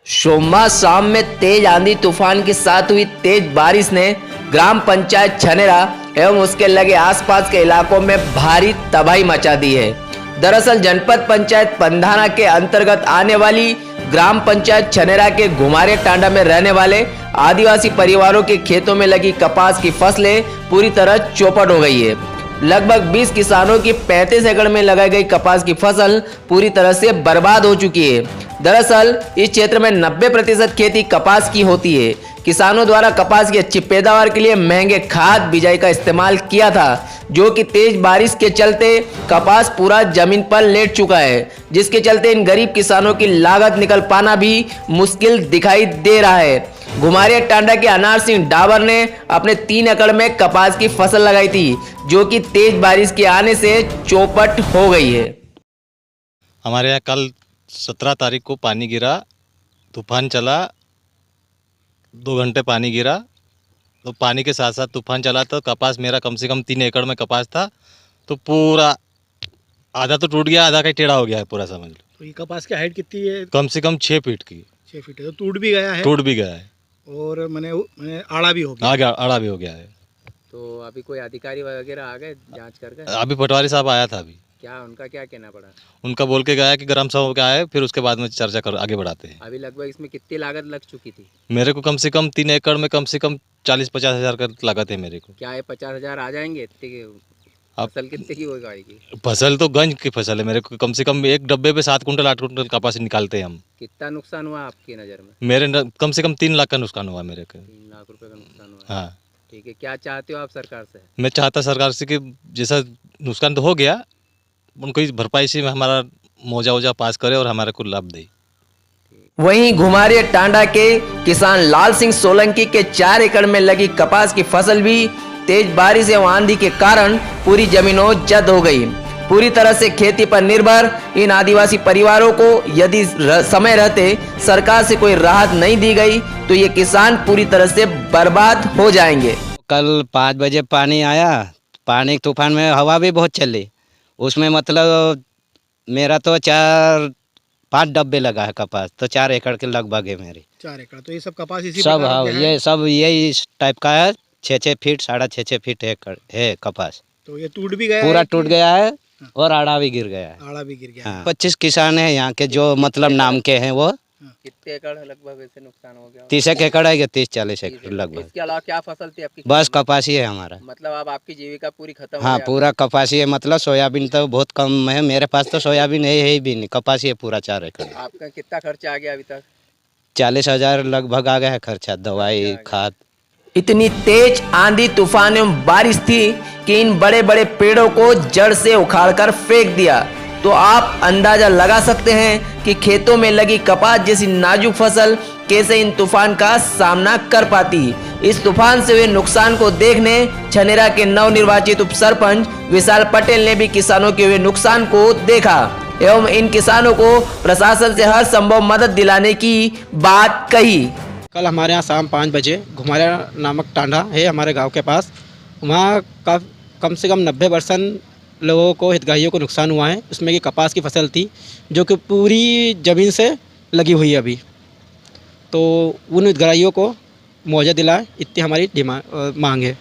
सोमवार शाम में तेज आंधी तूफान के साथ हुई तेज बारिश ने ग्राम पंचायत छनेरा एवं उसके लगे आसपास के इलाकों में भारी तबाही मचा दी है। दरअसल जनपद पंचायत पंधाना के अंतर्गत आने वाली ग्राम पंचायत छनेरा के घुमारे टांडा में रहने वाले आदिवासी परिवारों के खेतों में लगी कपास की फसलें पूरी तरह चौपट हो गई है। लगभग 20 किसानों की 35 एकड़ में लगाई गई कपास की फसल पूरी तरह से बर्बाद हो चुकी है। दरअसल इस क्षेत्र में 90% खेती कपास की होती है। किसानों द्वारा कपास की अच्छी पैदावार के लिए महंगे खाद बिजाई का इस्तेमाल किया था, जो कि तेज बारिश के चलते कपास पूरा जमीन पर लेट चुका है, जिसके चलते इन गरीब किसानों की लागत निकल पाना भी मुश्किल दिखाई दे रहा है। घुमारिया टांडा के अनार सिंह डाबर ने अपने 3 एकड़ में कपास की फसल लगाई थी, जो कि तेज बारिश के आने से चौपट हो गई है। हमारे यहाँ कल 17 तारीख को पानी गिरा, तूफान चला, 2 घंटे पानी गिरा। तो पानी के साथ साथ तूफान चला तो कपास मेरा कम से कम 3 एकड़ में कपास था, तो पूरा आधा तो टूट गया, आधा का टेढ़ा हो गया है पूरा, समझ लो। तो ये कपास की हाइट कितनी है? कम से कम 6 फीट की। 6 फीट है, तो टूट भी गया है। टूट भी गया है और मैंने आड़ा भी हो गया। आड़ा भी हो गया है। तो अभी कोई अधिकारी वगैरह आ गए जांच कर गए? अभी पटवारी साहब आया था। अभी क्या उनका क्या कहना पड़ा? उनका बोल के गया है कि ग्राम सभा का है, फिर उसके बाद में चर्चा कर आगे बढ़ाते हैं। अभी लगभग इसमें कितनी लागत लग चुकी थी? मेरे को कम से कम 3 एकड़ में कम से कम 40-50 हज़ार का लागत है मेरे को। क्या ये 50,000 आ जाएंगे? अब फसल कितने की होगी आएगी? फसल तो गंज की फसल है मेरे को, कम से कम एक डब्बे पे 7 कुंटल 8 कुंटल कपास निकालते हैं हम। कितना नुकसान हुआ आपकी नज़र में? मेरे कम से कम 3 लाख का नुकसान हुआ मेरे को। 3 लाख रुपए का नुकसान हुआ। हाँ, ठीक है, क्या चाहते हो आप सरकार से? मैं चाहता सरकार से कि जैसा नुकसान तो हो गया, उनको इस भरपाई से हमारा मुआवजा पास करे और हमारे को लाभ दे। वहीं घुमारिया टांडा के किसान लाल सिंह सोलंकी के 4 एकड़ में लगी कपास की फसल भी तेज बारिश एवं आंधी के कारण पूरी जमीनों जद हो गई। पूरी तरह से खेती पर निर्भर इन आदिवासी परिवारों को यदि समय रहते सरकार से कोई राहत नहीं दी गई तो ये किसान पूरी तरह से बर्बाद हो जाएंगे। कल 5 बजे पानी आया, पानी तूफान में हवा भी बहुत चली, उसमें मतलब मेरा तो 4-5 डब्बे लगा है कपास, तो 4 एकड़ के लगभग है मेरी। 4 एकड़, तो ये सब कपास इसी सब प्रकार हाँ, के हैं? ये सब यही टाइप का है। 6-6 फीट 6.5 फीट एकड़ है कपास। तो ये टूट भी गया पूरा है टूट गया है और आड़ा भी गिर गया है। आड़ा भी गिर गया है। हाँ, 25 किसान है यहाँ के जो मतलब नाम के हैं। वो कितने एकड़ लगभग ऐसे नुकसान हो गया? 30 एकड़ है या 30-40 एकड़ लगभग। इसके अलावा क्या फसल थी आपकी? बस कपास ही है हमारा। मतलब अब आपकी जीविका पूरी खत्म हाँ, हो पूरा कपास ही है। मतलब सोयाबीन तो बहुत कम है मेरे पास, तो सोयाबीन है ही भी नहीं, कपास ही है पूरा 4 एकड़। आपका कितना खर्चा आ गया अभी तक? 40,000 लगभग आ गया है खर्चा, दवाई खाद। इतनी तेज आंधी तूफान एवं बारिश थी कि इन बड़े बड़े पेड़ों को जड़ से उखाड़कर फेंक दिया। तो आप अंदाजा लगा सकते हैं कि खेतों में लगी कपास जैसी नाजुक फसल कैसे इन तूफान का सामना कर पाती। इस तूफान से हुए नुकसान को देखने छनेरा के नवनिर्वाचित उप सरपंच विशाल पटेल ने भी किसानों के हुए नुकसान को देखा एवं इन किसानों को प्रशासन से हर संभव मदद दिलाने की बात कही। कल हमारे यहाँ शाम 5 बजे घुमारिया नामक टांडा है हमारे गांव के पास, वहाँ का कम से कम 90% लोगों को, हितग्राहियों को नुकसान हुआ है। उसमें की कपास की फसल थी जो कि पूरी ज़मीन से लगी हुई है अभी। तो उन हितग्राहियों को मुआवजा दिलाए, इतनी हमारी मांग है।